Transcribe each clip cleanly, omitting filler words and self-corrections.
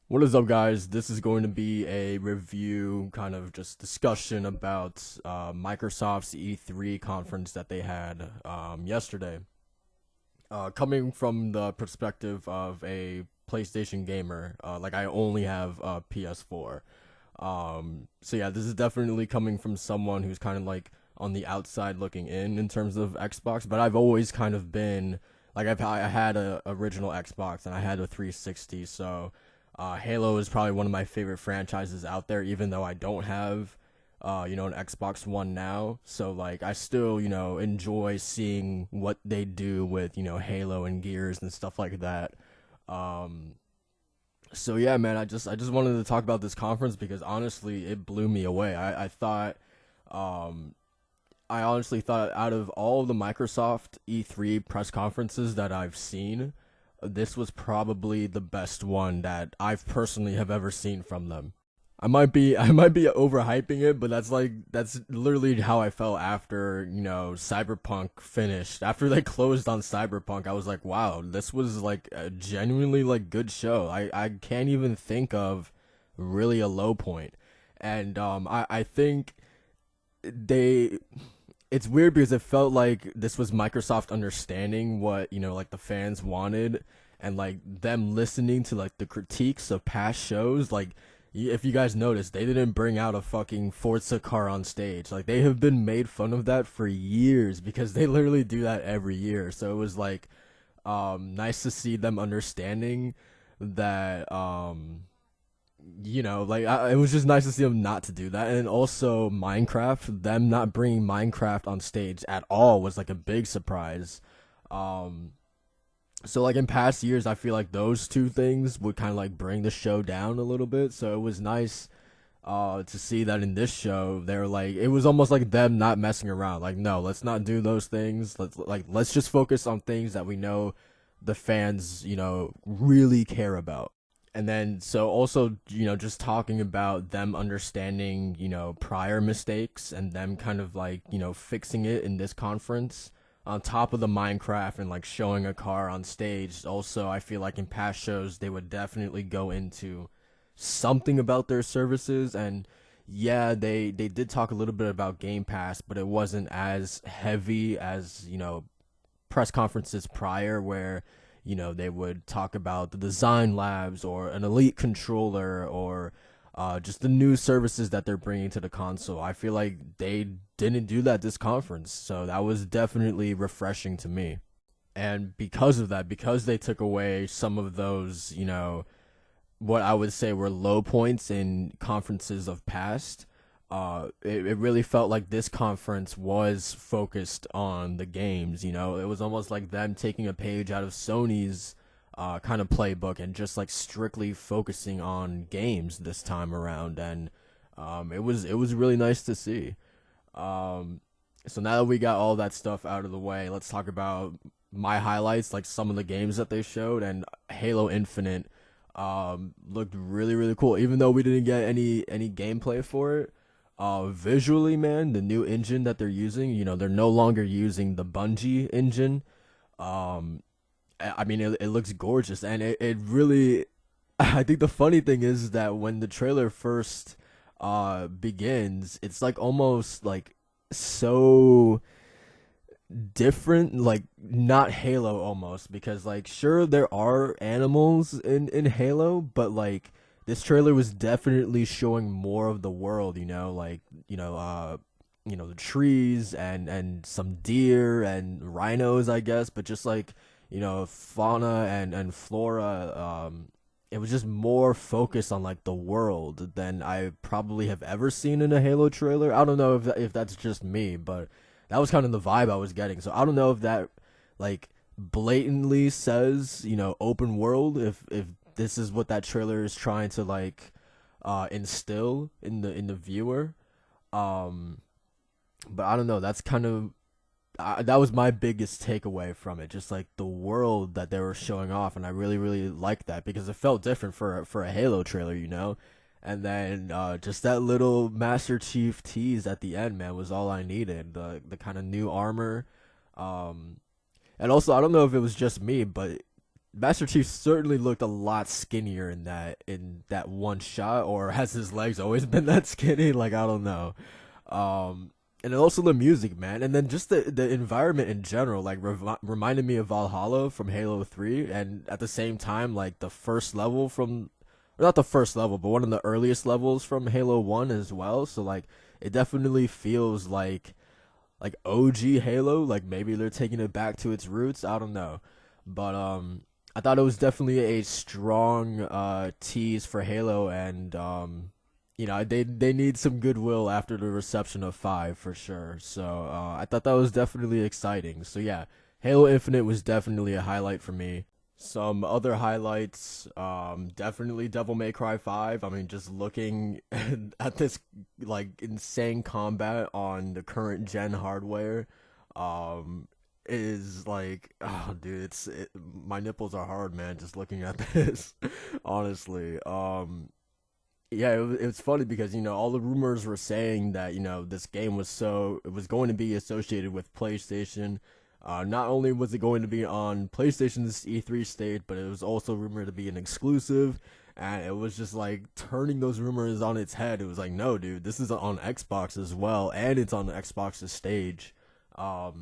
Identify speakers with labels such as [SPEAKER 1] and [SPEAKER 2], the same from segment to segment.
[SPEAKER 1] What is up, guys? This is going to be a review, kind of just discussion about Microsoft's E3 conference that they had yesterday. Coming from the perspective of a PlayStation gamer, like I only have a PS4. So yeah, this is definitely coming from someone who's kind of like on the outside looking in terms of Xbox. But I've always kind of been like I had a original Xbox and I had a 360, so Halo is probably one of my favorite franchises out there, even though I don't have, an Xbox One now. So like, I still, enjoy seeing what they do with, Halo and Gears and stuff like that. Um, so yeah, man, I just wanted to talk about this conference because honestly, it blew me away. Um, I honestly thought out of all of the Microsoft E3 press conferences that I've seen, this was probably the best one that I've personally have ever seen from them. I might be overhyping it, but that's literally how I felt after, Cyberpunk finished. After they closed on Cyberpunk, I was like, wow, this was like a genuinely like good show. I can't even think of really a low point. And I think they it's weird because it felt like this was Microsoft understanding what, like the fans wanted, and like them listening to like the critiques of past shows. Like, if you guys noticed, they didn't bring out a fucking Forza car on stage. Like, they have been made fun of that for years because they literally do that every year. So it was like nice to see them understanding that it was just nice to see them not to do that. And also Minecraft, them not bringing Minecraft on stage at all was like a big surprise. um so like in past years, I feel like those two things would kind of like bring the show down a little bit, so it was nice to see that in this show they're like, it was almost like them not messing around, like, no, let's not do those things, let's just focus on things that we know the fans really care about. And then, so also, just talking about them understanding, prior mistakes and them kind of like, fixing it in this conference on top of the Minecraft and like showing a car on stage. Also, I feel like in past shows they would definitely go into something about their services. And yeah, they did talk a little bit about Game Pass, but it wasn't as heavy as, press conferences prior, where they would talk about the design labs or an elite controller, or just the new services that they're bringing to the console. I feel like they didn't do that this conference, so that was definitely refreshing to me. And because of that, because they took away some of those, what I would say were low points in conferences of past, it really felt like this conference was focused on the games. It was almost like them taking a page out of Sony's kind of playbook and just like strictly focusing on games this time around. And it was really nice to see. Um, so now that we got all that stuff out of the way, let's talk about my highlights, like some of the games that they showed. And Halo Infinite looked really really cool, even though we didn't get any gameplay for it. Visually, man, the new engine that they're using, they're no longer using the Bungie engine. um I mean, it looks gorgeous, and it really I think the funny thing is that when the trailer first begins, it's like almost like so different, like not Halo almost, because like sure there are animals in Halo, but like this trailer was definitely showing more of the world, like the trees and some deer and rhinos, I guess, but just like, fauna and flora. It was just more focused on like the world than I probably have ever seen in a Halo trailer. I don't know if that's just me, but that was kind of the vibe I was getting. So I don't know if that like blatantly says, open world, if this is what that trailer is trying to like instill in the viewer. Um but I don't know, that's kind of that was my biggest takeaway from it, just like the world that they were showing off, and I really really liked that because it felt different for a Halo trailer. And then just that little Master Chief tease at the end, man, was all I needed. The kind of new armor, um, and also I don't know if it was just me, but Master Chief certainly looked a lot skinnier in that one shot, or has his legs always been that skinny? Like I don't know. And also the music, man, and then just the environment in general, like reminded me of Valhalla from Halo 3, and at the same time, like the first level from, or not the first level, but one of the earliest levels from Halo 1 as well. So like it definitely feels like OG Halo, like maybe they're taking it back to its roots. I don't know, but I thought it was definitely a strong tease for Halo, and they need some goodwill after the reception of 5 for sure. So I thought that was definitely exciting. So yeah, Halo Infinite was definitely a highlight for me. Some other highlights, definitely Devil May Cry 5. I mean, just looking at this like insane combat on the current gen hardware, um, is like, oh, dude, my nipples are hard, man, just looking at this, honestly. Yeah, it was funny because all the rumors were saying that this game it was going to be associated with PlayStation. Not only was it going to be on PlayStation's E3 stage, but it was also rumored to be an exclusive, and it was just like turning those rumors on its head. It was like, no, dude, this is on Xbox as well, and it's on Xbox's stage. So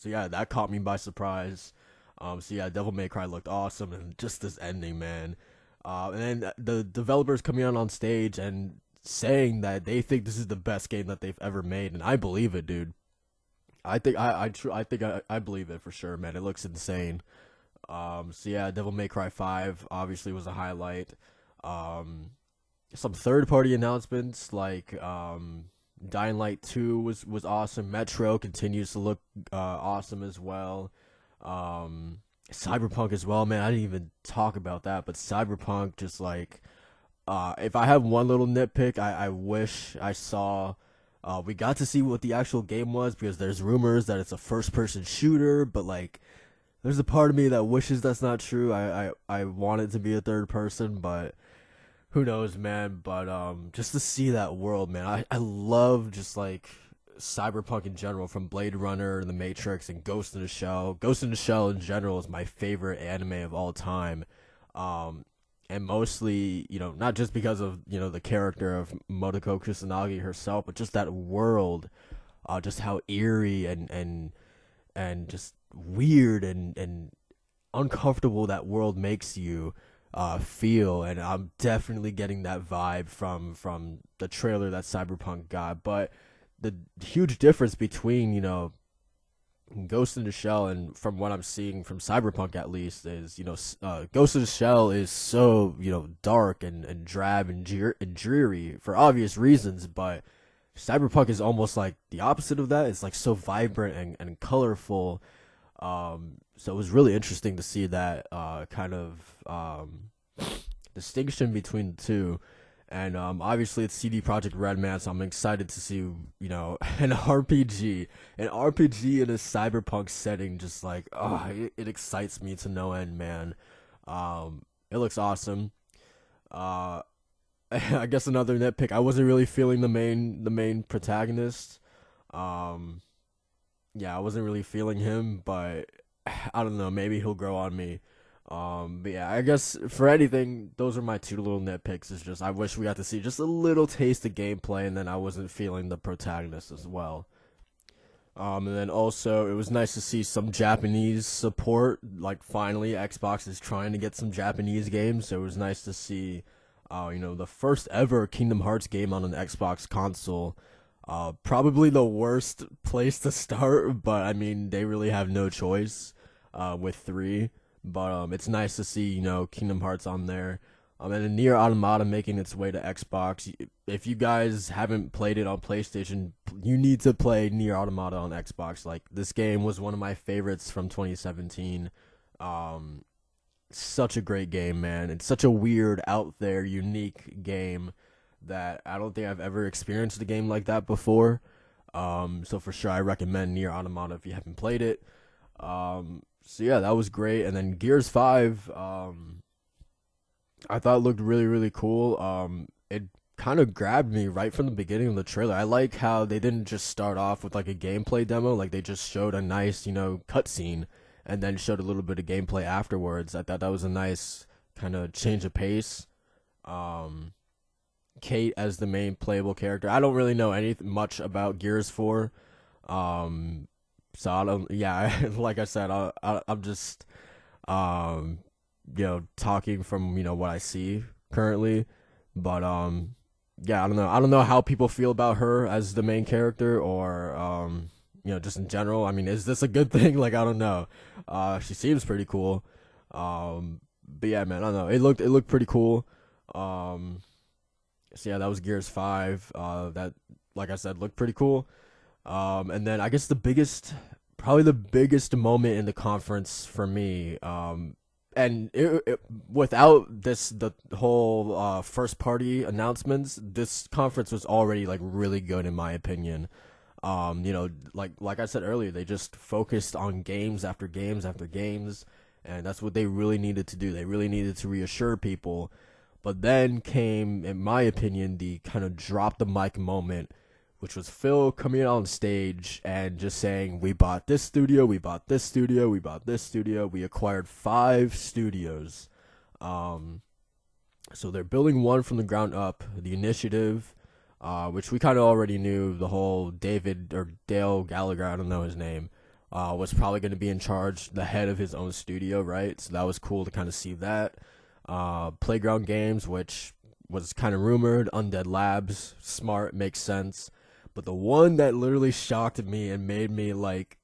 [SPEAKER 1] yeah, that caught me by surprise. So yeah, Devil May Cry looked awesome, and just this ending, man. And then the developers coming out on stage and saying that they think this is the best game that they've ever made, and I believe it, dude. I believe it for sure, man. It looks insane. So yeah, Devil May Cry 5 obviously was a highlight. Um, some third party announcements like Dying Light 2 was awesome. Metro continues to look awesome as well. Um, Cyberpunk as well, man. I didn't even talk about that, but Cyberpunk just like if I have one little nitpick, I wish I saw. We got to see what the actual game was because there's rumors that it's a first person shooter, but like there's a part of me that wishes that's not true. I want it to be a third person, but who knows, man. But just to see that world, man, I love just like cyberpunk in general, from Blade Runner, The Matrix, and Ghost in the Shell. Ghost in the Shell in general is my favorite anime of all time. Um, and mostly, not just because of the character of Motoko Kusanagi herself, but just that world, just how eerie and just weird and uncomfortable that world makes you feel. And I'm definitely getting that vibe from the trailer that Cyberpunk got. But the huge difference between Ghost in the Shell and from what I'm seeing from Cyberpunk at least is Ghost in the Shell is so dark and drab and dreary for obvious reasons, but Cyberpunk is almost like the opposite of that. It's like so vibrant and colorful. So it was really interesting to see that kind of distinction between the two. And obviously it's CD Projekt Red, man, so I'm excited to see an RPG in a cyberpunk setting. Just like it excites me to no end, man. It looks awesome. Uh, I guess another nitpick. I wasn't really feeling the main protagonist. Um, yeah, I wasn't really feeling him, but I don't know. Maybe he'll grow on me. But yeah, I guess for anything, those are my two little nitpicks. Is just I wish we got to see just a little taste of gameplay, and then I wasn't feeling the protagonist as well. And then also it was nice to see some Japanese support. Like finally, Xbox is trying to get some Japanese games, so it was nice to see, the first ever Kingdom Hearts game on an Xbox console. Probably the worst place to start, but I mean they really have no choice with 3. But it's nice to see Kingdom Hearts on there. And then Nier Automata making its way to Xbox. If you guys haven't played it on PlayStation, you need to play Nier Automata on Xbox. Like this game was one of my favorites from 2017. Um, Such a great game, man. It's such a weird, out there, unique game that I don't think I've ever experienced a game like that before. So for sure, I recommend Nier Automata if you haven't played it. So yeah, that was great. And then Gears 5, I thought looked really, really cool. It kind of grabbed me right from the beginning of the trailer. I like how they didn't just start off with like a gameplay demo, like they just showed a nice, cutscene, and then showed a little bit of gameplay afterwards. I thought that was a nice kind of change of pace. Um, Kate as the main playable character. I don't really know anything much about Gears 4. Um, so I don't. Yeah, like I said, I'm just um, talking from what I see currently. But yeah, I don't know. I don't know how people feel about her as the main character, or just in general. I mean, is this a good thing? Like, I don't know. She seems pretty cool. But yeah, man, I don't know. It looked pretty cool. Um, so yeah, that was Gears 5. That, like I said, looked pretty cool. And then I guess probably the biggest moment in the conference for me, and without the whole first party announcements, this conference was already like really good in my opinion. Like I said earlier, they just focused on games after games after games, and that's what they really needed to do. They really needed to reassure people. But then came, in my opinion, the kind of drop the mic moment, which was Phil coming out on stage and just saying, "We bought this studio, we bought this studio, we bought this studio, we acquired 5 studios." Um, so they're building one from the ground up, the Initiative, which we kind of already knew. The whole David or Dale Gallagher, I don't know his name, was probably going to be in charge, the head of his own studio, right? So that was cool to kind of see that. Playground Games, which was kind of rumored. Undead Labs, smart, makes sense. But the one that literally shocked me and made me like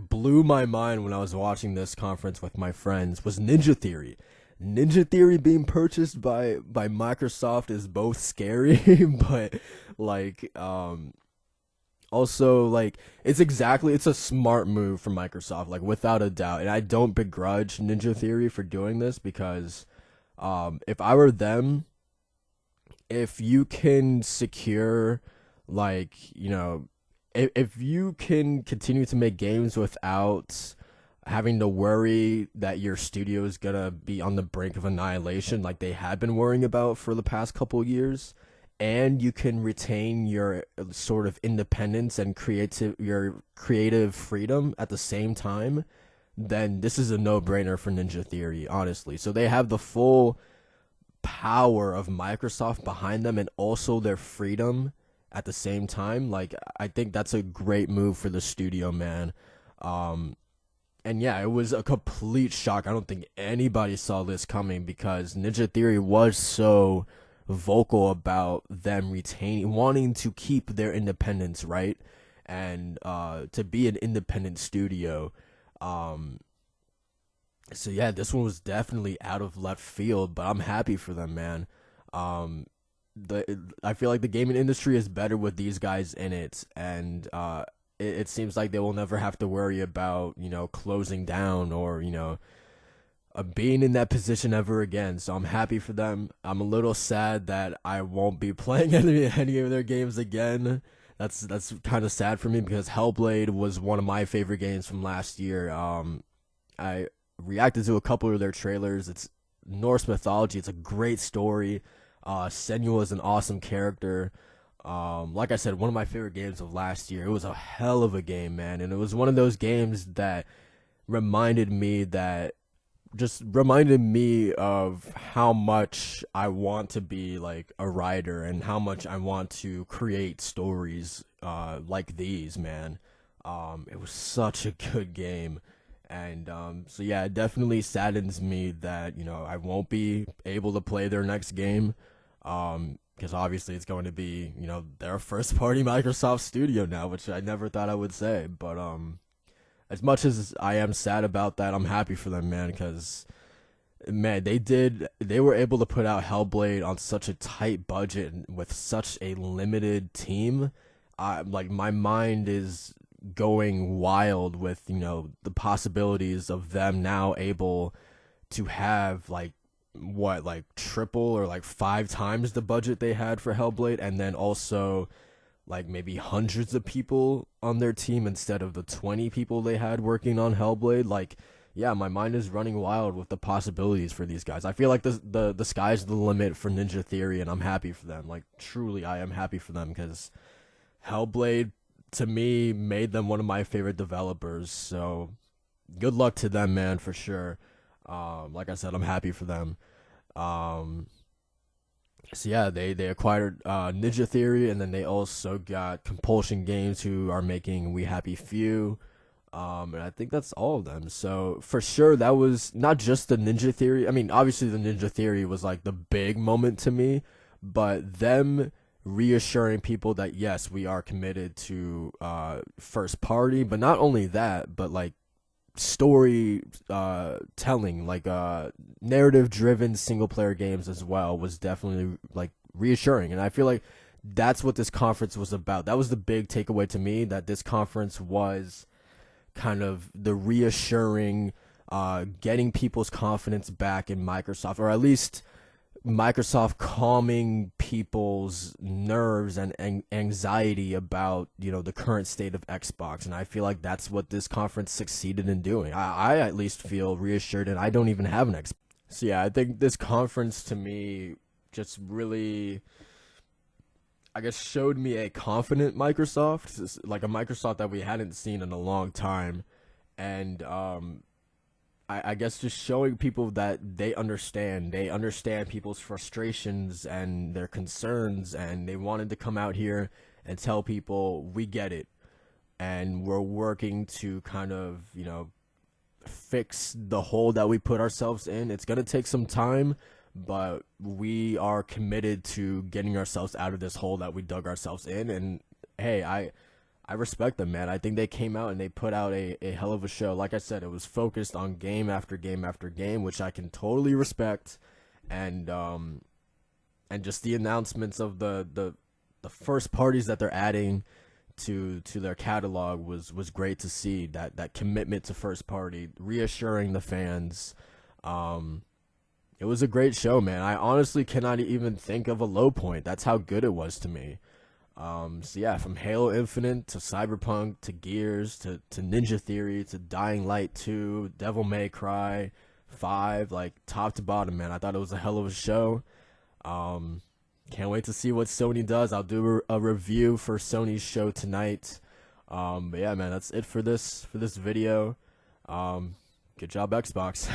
[SPEAKER 1] blew my mind when I was watching this conference with my friends was Ninja Theory. Ninja Theory being purchased by Microsoft is both scary, but like also like it's a smart move from Microsoft, like without a doubt. And I don't begrudge Ninja Theory for doing this because if I were them, if you can secure like if you can continue to make games without having to worry that your studio is gonna be on the brink of annihilation like they had been worrying about for the past couple of years, and you can retain your sort of independence and your creative freedom at the same time, then this is a no-brainer for Ninja Theory, honestly. So they have the full power of Microsoft behind them and also their freedom at the same time. Like, I think that's a great move for the studio, man. And yeah, it was a complete shock. I don't think anybody saw this coming because Ninja Theory was so vocal about them wanting to keep their independence, right? And to be an independent studio. So yeah, this one was definitely out of left field, but I'm happy for them, man. Um, I feel like the gaming industry is better with these guys in it, and it seems like they will never have to worry about closing down or being in that position ever again. So I'm happy for them. I'm a little sad that I won't be playing any of their games again. That's kind of sad for me because Hellblade was one of my favorite games from last year. I reacted to a couple of their trailers. It's Norse mythology. It's a great story. Senua is an awesome character. Like I said, one of my favorite games of last year. It was a hell of a game, man, and it was one of those games that reminded me of how much I want to be like a writer and how much I want to create stories like these, man. It was such a good game. And so yeah, it definitely saddens me that I won't be able to play their next game, because obviously it's going to be their first party Microsoft studio now, which I never thought I would say. But as much as I am sad about that, I'm happy for them, man, because man, they were able to put out Hellblade on such a tight budget and with such a limited team. Like my mind is going wild with the possibilities of them now able to have like triple or like 5 times the budget they had for Hellblade, and then also like maybe hundreds of people on their team instead of the 20 people they had working on Hellblade. Like, yeah, my mind is running wild with the possibilities for these guys. I feel like the sky's the limit for Ninja Theory, and I'm happy for them. Like, truly, I am happy for them because Hellblade to me made them one of my favorite developers. So good luck to them, man, for sure. Like I said, I'm happy for them. Um, so yeah, they acquired Ninja Theory, and then they also got Compulsion Games, who are making We Happy Few. And I think that's all of them. So for sure, that was not just the Ninja Theory. I mean, obviously the Ninja Theory was like the big moment to me, but them reassuring people that yes, we are committed to first party, but not only that, but like story telling, like narrative driven single player games as well, was definitely like reassuring. And I feel like that's what this conference was about. That was the big takeaway to me, that this conference was kind of the reassuring, getting people's confidence back in Microsoft, or at least Microsoft calming people's nerves and anxiety about, the current state of Xbox. And I feel like that's what this conference succeeded in doing. I at least feel reassured, and I don't even have an Xbox. So yeah, I think this conference to me just really, I guess, showed me a confident Microsoft, like a Microsoft that we hadn't seen in a long time. And I guess just showing people that they understand people's frustrations and their concerns, and they wanted to come out here and tell people we get it, and we're working to kind of, fix the hole that we put ourselves in. It's gonna take some time, but we are committed to getting ourselves out of this hole that we dug ourselves in. And hey, I respect them, man. I think they came out and they put out a hell of a show. Like I said, it was focused on game after game after game, which I can totally respect. And just the announcements of the first parties that they're adding to their catalog was great to see. That commitment to first party, reassuring the fans. It was a great show, man. I honestly cannot even think of a low point. That's how good it was to me. So yeah, from Halo Infinite to Cyberpunk to Gears to Ninja Theory to Dying Light 2, Devil May Cry 5, like top to bottom, man. I thought it was a hell of a show. Um, can't wait to see what Sony does. I'll do a review for Sony's show tonight. But yeah, man, that's it for this video. Good job, Xbox.